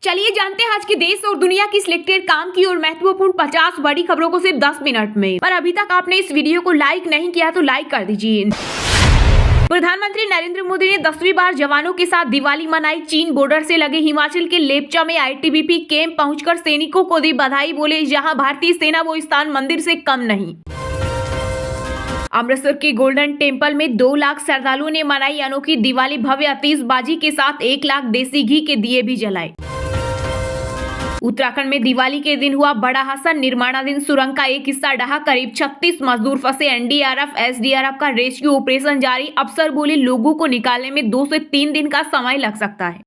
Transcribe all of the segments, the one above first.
चलिए जानते हैं आज के देश और दुनिया की सिलेक्टेड काम की और महत्वपूर्ण 50 बड़ी खबरों को सिर्फ 10 मिनट में। पर अभी तक आपने इस वीडियो को लाइक नहीं किया तो लाइक कर दीजिए। प्रधानमंत्री नरेंद्र मोदी ने 10वीं बार जवानों के साथ दिवाली मनाई। चीन बॉर्डर से लगे हिमाचल के लेपचा में आईटीबीपी कैंप पहुंचकर सैनिकों को दी बधाई। बोले जहां भारतीय सेना वो स्थान मंदिर से कम नहीं। अमृतसर के गोल्डन टेम्पल में 2 लाख श्रद्धालुओं ने मनाई अनोखी दिवाली। भव्य आतिशबाजी के साथ 1 लाख देसी घी के दिए भी जलाए। उत्तराखंड में दिवाली के दिन हुआ बड़ा हादसा। निर्माणाधीन सुरंग का एक हिस्सा ढहा, करीब 36 मजदूर फंसे। एनडीआरएफ एसडीआरएफ का रेस्क्यू ऑपरेशन जारी। अफसर बोले लोगों को निकालने में 2 से 3 दिन का समय लग सकता है।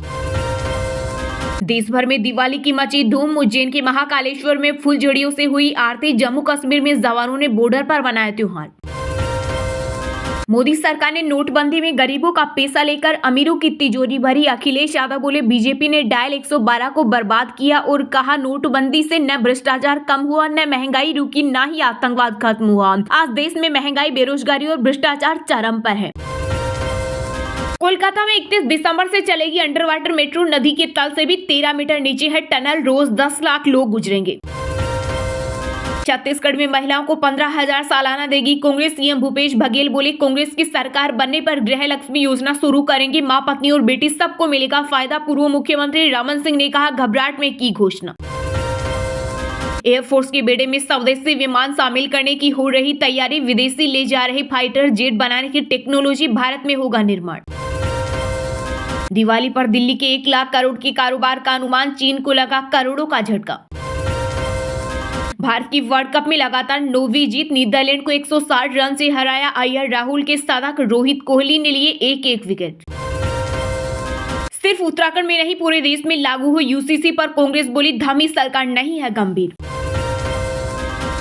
देश भर में दिवाली की मची धूम। उज्जैन के महाकालेश्वर में फुलझड़ियों से हुई आरती। जम्मू कश्मीर में जवानों ने बॉर्डर पर मनाया त्योहार। मोदी सरकार ने नोटबंदी में गरीबों का पैसा लेकर अमीरों की तिजोरी भरी। अखिलेश यादव बोले बीजेपी ने डायल 112 को बर्बाद किया और कहा नोटबंदी से न भ्रष्टाचार कम हुआ, न महंगाई रुकी, न ही आतंकवाद खत्म हुआ। आज देश में महंगाई, बेरोजगारी और भ्रष्टाचार चरम पर है। कोलकाता में 31 दिसंबर से चलेगी अंडर वाटर मेट्रो। नदी के तल से भी 13 मीटर नीचे है टनल। रोज 10 लाख लोग गुजरेंगे। छत्तीसगढ़ में महिलाओं को 15,000 सालाना देगी कांग्रेस। सीएम भूपेश बघेल बोले कांग्रेस की सरकार बनने पर गृह लक्ष्मी योजना शुरू करेंगे। मां, पत्नी और बेटी सबको मिलेगा फायदा। पूर्व मुख्यमंत्री रमन सिंह ने कहा घबराहट में की घोषणा। एयरफोर्स के बेड़े में स्वदेशी विमान शामिल करने की हो रही तैयारी। विदेशी ले जा रहे फाइटर जेट बनाने की टेक्नोलॉजी भारत में होगा निर्माण। दिवाली पर दिल्ली के 1 लाख करोड़ के कारोबार का अनुमान। चीन को लगा करोड़ों का झटका। भारत की वर्ल्ड कप में लगातार 9वीं जीत। नीदरलैंड को 160 रन से हराया। अय्यर, राहुल के शतक। रोहित कोहली ने लिए एक विकेट। सिर्फ उत्तराखंड में नहीं पूरे देश में लागू हुई यूसीसी पर कांग्रेस बोली धमी सरकार नहीं है गंभीर।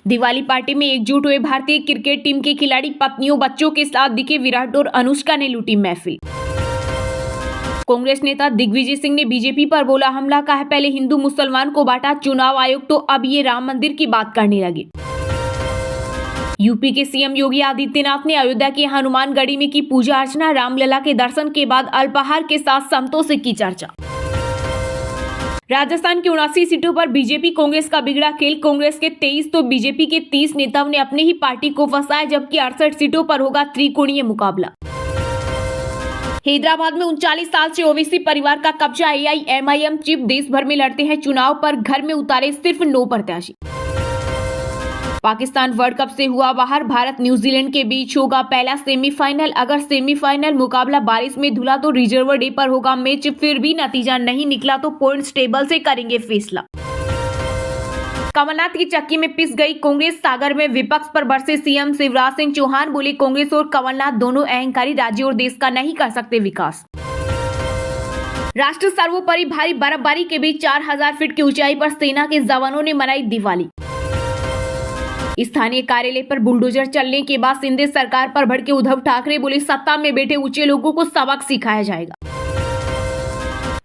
दिवाली पार्टी में एकजुट हुए भारतीय क्रिकेट टीम के खिलाड़ी पत्नियों बच्चों के साथ दिखे। विराट और अनुष्का ने लूटी महफिल। कांग्रेस नेता दिग्विजय सिंह ने बीजेपी पर बोला हमला का है पहले हिंदू मुसलमान को बांटा चुनाव आयोग तो अब ये राम मंदिर की बात करने लगे। यूपी के सीएम योगी आदित्यनाथ ने अयोध्या के हनुमानगढ़ी में की पूजा अर्चना। रामलला के दर्शन के बाद अल्पाहार के साथ संतों से की चर्चा। राजस्थान की 79 सीटों पर बीजेपी कांग्रेस का बिगड़ा खेल। कांग्रेस के 23 तो बीजेपी के 30 नेताओं ने अपनी ही पार्टी को फंसाया, जबकि 68 सीटों पर होगा त्रिकोणीय मुकाबला। हैदराबाद में 39 साल से ओवैसी परिवार का कब्जा। एआईएमआईएम चीफ देश भर में लड़ते हैं चुनाव पर घर में उतारे सिर्फ 9 प्रत्याशी। पाकिस्तान वर्ल्ड कप से हुआ बाहर। भारत न्यूजीलैंड के बीच होगा पहला सेमीफाइनल। अगर सेमीफाइनल मुकाबला बारिश में धुला तो रिजर्व डे पर होगा मैच। फिर भी नतीजा नहीं निकला तो पॉइंट्स टेबल से करेंगे फैसला। कमलनाथ की चक्की में पिस गई कांग्रेस। सागर में विपक्ष पर बरसे सीएम शिवराज सिंह चौहान। बोले कांग्रेस और कमलनाथ दोनों अहंकारी राज्य और देश का नहीं कर सकते विकास। राष्ट्र सर्वोपरि भारी बर्फबारी के बीच 4000 फीट की ऊंचाई पर सेना के जवानों ने मनाई दिवाली। स्थानीय कार्यालय पर बुलडोजर चलने के बाद शिंदे सरकार पर भड़के उद्धव ठाकरे। बोले सत्ता में बैठे ऊंचे लोगों को सबक सिखाया जाएगा।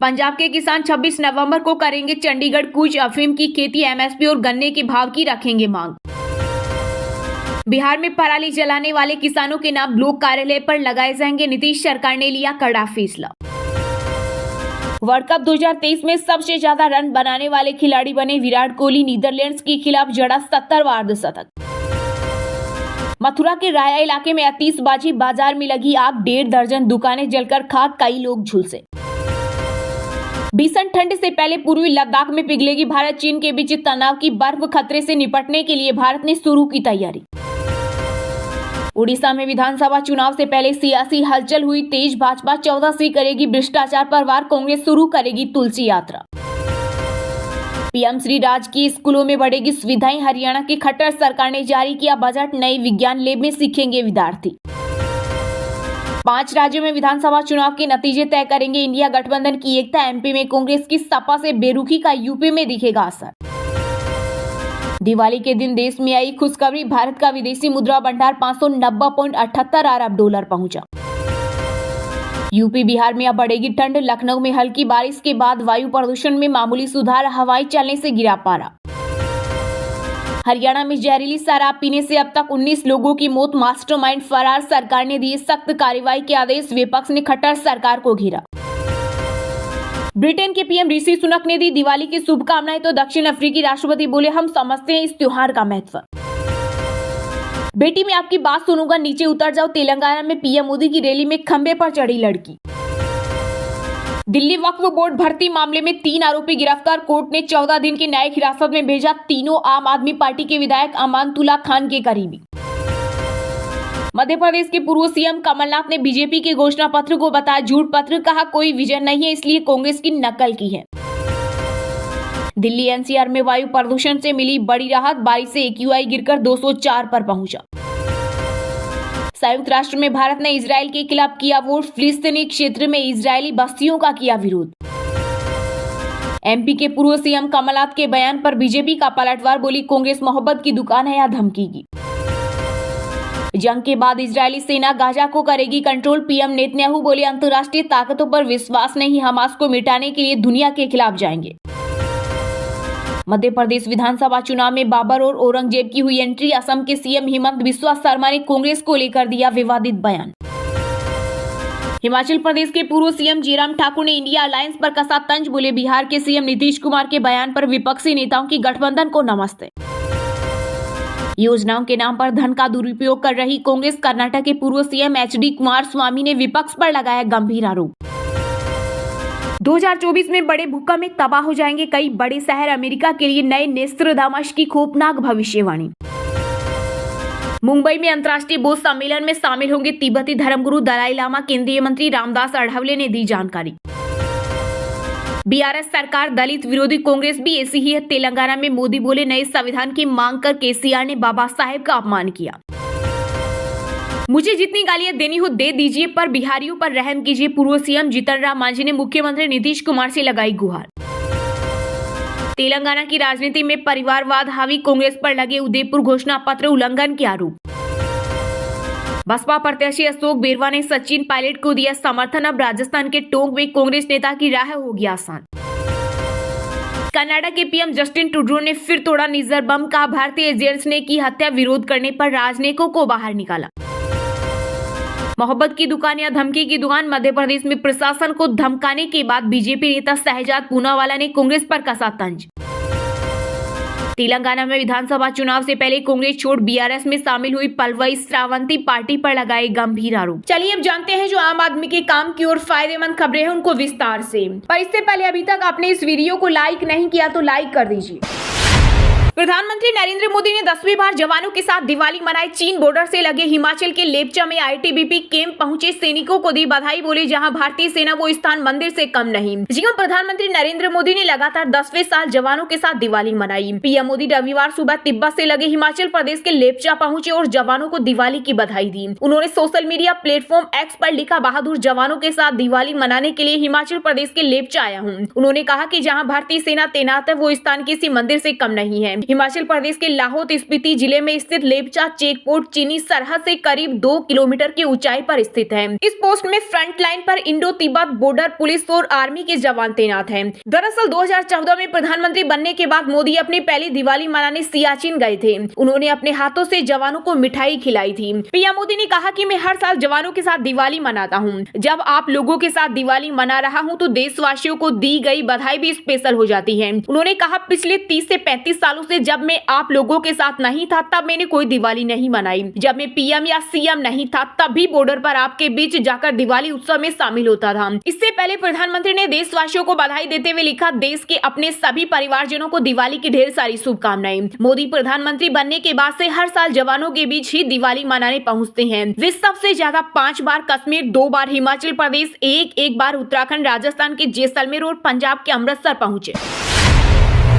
पंजाब के किसान 26 नवंबर को करेंगे चंडीगढ़ कूच। अफीम की खेती, एमएसपी और गन्ने के भाव की रखेंगे मांग। बिहार में पराली जलाने वाले किसानों के नाम ब्लॉक कार्यालय पर लगाए जाएंगे। नीतीश सरकार ने लिया कड़ा फैसला। वर्ल्ड कप 2023 में सबसे ज्यादा रन बनाने वाले खिलाड़ी बने विराट कोहली। नीदरलैंड्स के खिलाफ जड़ा 70वां अर्धशतक। मथुरा के राया इलाके में आतिशबाजी। बाजार में लगी आग। 1.5 दर्जन दुकानें जलकर खाक, कई लोग झुलसे। भीषण ठंड से पहले पूर्वी लद्दाख में पिघलेगी भारत चीन के बीच तनाव की बर्फ। खतरे से निपटने के लिए भारत ने शुरू की तैयारी। उड़ीसा में विधानसभा चुनाव से पहले सियासी हलचल हुई तेज। भाजपा 14 से करेगी भ्रष्टाचार पर वार। कांग्रेस शुरू करेगी तुलसी यात्रा। पीएम श्री राजकीय स्कूलों में बढ़ेगी सुविधाएं। हरियाणा की खट्टर सरकार ने जारी किया बजट। नई विज्ञान लैब में सीखेंगे विद्यार्थी। 5 राज्यों में विधानसभा चुनाव के नतीजे तय करेंगे इंडिया गठबंधन की एकता। एमपी में कांग्रेस की सपा से बेरुखी का यूपी में दिखेगा असर। दिवाली के दिन देश में आई खुशखबरी। भारत का विदेशी मुद्रा भंडार 590.78 अरब डॉलर पहुंचा। यूपी बिहार में अब बढ़ेगी ठंड। लखनऊ में हल्की बारिश के बाद वायु प्रदूषण में मामूली सुधार। हवाई चलने से गिरा पारा। हरियाणा में जहरीली शराब पीने से अब तक 19 लोगों की मौत। मास्टरमाइंड फरार। सरकार ने दिए सख्त कार्रवाई के आदेश। विपक्ष ने खट्टर सरकार को घेरा। ब्रिटेन के पीएम ऋषि सुनक ने दी दिवाली की शुभकामनाएं तो दक्षिण अफ्रीकी राष्ट्रपति बोले हम समझते हैं इस त्योहार का महत्व। बेटी मैं आपकी बात सुनूंगा, नीचे उतर जाओ। तेलंगाना में पीएम मोदी की रैली में खंबे पर चढ़ी लड़की। दिल्ली वक्फ बोर्ड भर्ती मामले में 3 आरोपी गिरफ्तार, कोर्ट ने 14 दिन की न्यायिक हिरासत में भेजा। तीनों आम आदमी पार्टी के विधायक अमानतुल्ला खान के करीबी। मध्य प्रदेश के पूर्व सीएम कमलनाथ ने बीजेपी के घोषणा पत्र को बताया झूठ पत्र, कहा कोई विजन नहीं है इसलिए कांग्रेस की नकल की है। दिल्ली एनसीआर में वायु प्रदूषण से मिली बड़ी राहत, बारिश से एक्यूआई गिरकर 204 पर पहुंचा। संयुक्त राष्ट्र में भारत ने इजराइल के खिलाफ किया वोट, फिलिस्तीनी क्षेत्र में इजरायली बस्तियों का किया विरोध। एमपी के पूर्व सीएम कमलनाथ के बयान पर बीजेपी का पलटवार, बोली कांग्रेस मोहब्बत की दुकान है या धमकी की। जंग के बाद इजरायली सेना गाजा को करेगी कंट्रोल, पीएम नेतन्याहू बोले अंतर्राष्ट्रीय ताकतों पर विश्वास नहीं, हमास को मिटाने के लिए दुनिया के खिलाफ जाएंगे। मध्य प्रदेश विधानसभा चुनाव में बाबर और औरंगजेब की हुई एंट्री, असम के सीएम हिमंत बिस्वा शर्मा ने कांग्रेस को लेकर दिया विवादित बयान। हिमाचल प्रदेश के पूर्व सीएम जयराम ठाकुर ने इंडिया अलायंस पर कसा तंज, बोले बिहार के सीएम नीतीश कुमार के बयान पर विपक्षी नेताओं की गठबंधन को नमस्ते। योजनाओं के नाम पर धन का दुरुपयोग कर रही कांग्रेस, कर्नाटक के पूर्व सीएम एचडी कुमारस्वामी ने विपक्ष पर लगाया गंभीर आरोप। 2024 में बड़े भूकंप में तबाह हो जाएंगे कई बड़े शहर, अमेरिका के लिए नए नेस्ट्राडामस की खौफनाक भविष्यवाणी। मुंबई में अंतर्राष्ट्रीय बौद्ध सम्मेलन में शामिल होंगे तिब्बती धर्मगुरु दलाई लामा, केंद्रीय मंत्री रामदास अठावले ने दी जानकारी। बीआरएस सरकार दलित विरोधी, कांग्रेस भी ऐसी ही है। तेलंगाना में मोदी बोले नए संविधान की मांग कर केसीआर ने बाबा साहेब का अपमान किया। मुझे जितनी गालियां देनी हो दे दीजिए पर बिहारियों पर रहम कीजिए, पूर्व सीएम जीतन राम मांझी ने मुख्यमंत्री नीतीश कुमार से लगाई गुहार। तेलंगाना की राजनीति में परिवारवाद हावी, कांग्रेस पर लगे उदयपुर घोषणा पत्र उल्लंघन के आरोप। बसपा प्रत्याशी अशोक बेरवा ने सचिन पायलट को दिया समर्थन, अब राजस्थान के टोंक में कांग्रेस नेता की राह होगी आसान। कनाडा के पीएम जस्टिन ट्रूडो ने फिर तोड़ा निजर बम, कहा भारतीय एजेंट्स ने की हत्या, विरोध करने पर राजनयिकों को बाहर निकाला। मोहब्बत की दुकान या धमकी की दुकान, मध्य प्रदेश में प्रशासन को धमकाने के बाद बीजेपी नेता शहजाद पूनावाला ने कांग्रेस पर कसा तंज। तेलंगाना में विधानसभा चुनाव से पहले कांग्रेस छोड़ बीआरएस में शामिल हुई पलवई श्रावंती पार्टी पर लगाए गंभीर आरोप। चलिए अब जानते हैं जो आम आदमी के काम की और फायदेमंद खबरें हैं उनको विस्तार से। पर इससे पहले अभी तक आपने इस वीडियो को लाइक नहीं किया तो लाइक कर दीजिए। प्रधानमंत्री नरेंद्र मोदी ने 10वीं बार जवानों के साथ दिवाली मनाई। चीन बॉर्डर से लगे हिमाचल के लेपचा में आईटीबीपी कैंप पहुंचे सैनिकों को दी बधाई, बोले जहां भारतीय सेना वो स्थान मंदिर से कम नहीं। जी हां, प्रधानमंत्री नरेंद्र मोदी ने लगातार 10वें साल जवानों के साथ दिवाली मनाई। पीएम मोदी रविवार सुबह तिब्बत से लगे हिमाचल प्रदेश के लेपचा पहुंचे और जवानों को दिवाली की बधाई दी। उन्होंने सोशल मीडिया प्लेटफॉर्म एक्स पर लिखा, बहादुर जवानों के साथ दिवाली मनाने के लिए हिमाचल प्रदेश के लेपचा आया हूँ। उन्होंने कहा कि जहाँ भारतीय सेना तैनात है वो स्थान किसी मंदिर से कम नहीं है। हिमाचल प्रदेश के लाहौल स्पीति जिले में स्थित लेपचा चेक पोस्ट चीनी सरहद से करीब 2 किलोमीटर की ऊंचाई पर स्थित है। इस पोस्ट में फ्रंट लाइन पर इंडो तिब्बत बॉर्डर पुलिस और आर्मी के जवान तैनात हैं। दरअसल 2014 में प्रधानमंत्री बनने के बाद मोदी अपनी पहली दिवाली मनाने सियाचिन गए थे। उन्होंने अपने हाथों से जवानों को मिठाई खिलाई थी। पीएम मोदी ने कहा कि मैं हर साल जवानों के साथ दिवाली मनाता हूँ। जब आप लोगों के साथ दिवाली मना रहा हूँ तो देशवासियों को दी गई बधाई भी स्पेशल हो जाती है। उन्होंने कहा, पिछले 30 से 35 सालों से जब मैं आप लोगों के साथ नहीं था तब मैंने कोई दिवाली नहीं मनाई। जब मैं पीएम या सीएम नहीं था तब भी बॉर्डर पर आपके बीच जाकर दिवाली उत्सव में शामिल होता था। इससे पहले प्रधानमंत्री ने देशवासियों को बधाई देते हुए लिखा, देश के अपने सभी परिवारजनों को दिवाली की ढेर सारी शुभकामनाएं। मोदी प्रधानमंत्री बनने के बाद से हर साल जवानों के बीच ही दिवाली मनाने पहुंचते हैं। वे सबसे ज्यादा 5 बार कश्मीर, 2 बार हिमाचल प्रदेश, एक बार उत्तराखंड, राजस्थान के जैसलमेर और पंजाब के अमृतसर पहुंचे।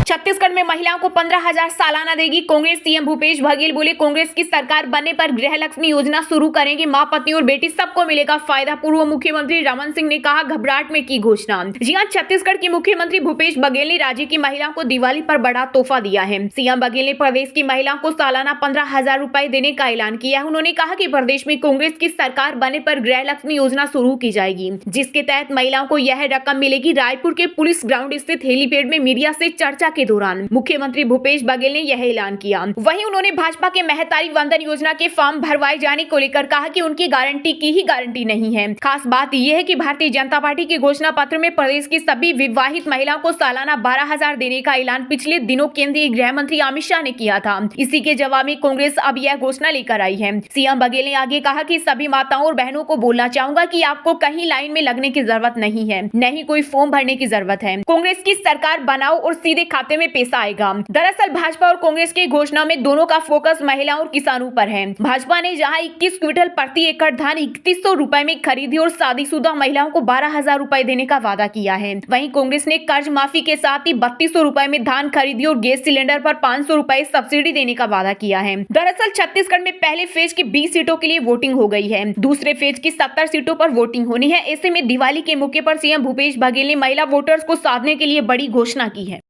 छत्तीसगढ़ में महिलाओं को 15,000 सालाना देगी कांग्रेस, सीएम भूपेश बघेल बोले कांग्रेस की सरकार बनने पर गृह लक्ष्मी योजना शुरू करेंगे, मां, पत्नी और बेटी सबको मिलेगा फायदा। पूर्व मुख्यमंत्री रमन सिंह ने कहा, घबराहट में की घोषणा। जी हां, छत्तीसगढ़ के मुख्यमंत्री भूपेश बघेल ने राज्य की महिलाओं को दिवाली पर बड़ा तोहफा दिया है। सीएम बघेल ने प्रदेश की महिलाओं को सालाना 15,000 रुपए देने का ऐलान किया है। उन्होंने कहा कि प्रदेश में कांग्रेस की सरकार बनने पर गृह लक्ष्मी योजना शुरू की जाएगी, जिसके तहत महिलाओं को यह रकम मिलेगी। रायपुर के पुलिस ग्राउंड स्थित हेलीपैड में मीडिया से चर्चा के दौरान मुख्यमंत्री भूपेश बघेल ने यह ऐलान किया। वहीं उन्होंने भाजपा के महतारी वंदन योजना के फॉर्म भरवाए जाने को लेकर कहा कि उनकी गारंटी की ही गारंटी नहीं है। खास बात यह है कि भारतीय जनता पार्टी के घोषणा पत्र में प्रदेश की सभी विवाहित महिलाओं को सालाना 12,000 देने का ऐलान पिछले दिनों केंद्रीय गृह मंत्री अमित शाह ने किया था। इसी के जवाब में कांग्रेस अब यह घोषणा लेकर आई है। सीएम बघेल ने आगे कहा कि सभी माताओं और बहनों को बोलना चाहूंगा कि आपको कहीं लाइन में लगने की जरूरत नहीं है, नहीं कोई फॉर्म भरने की जरूरत है। कांग्रेस की सरकार बनाओ और सीधे खाते में पैसा आएगा। दरअसल भाजपा और कांग्रेस की घोषणा में दोनों का फोकस महिलाओं और किसानों पर है। भाजपा ने जहां 21 क्विंटल प्रति एकड़ धान 3100 रुपए में खरीदी और शादीशुदा महिलाओं को 12,000 रुपए देने का वादा किया है, वहीं कांग्रेस ने कर्ज माफी के साथ ही 3200 रुपए में धान खरीदी और गैस सिलेंडर पर 500 रुपए सब्सिडी देने का वादा किया है। दरअसल छत्तीसगढ़ में पहले फेज की 20 सीटों के लिए वोटिंग हो गई है, दूसरे फेज की 70 सीटों पर वोटिंग होनी है। ऐसे में दिवाली के मौके पर सीएम भूपेश बघेल ने महिला वोटर्स को साधने के लिए बड़ी घोषणा की है।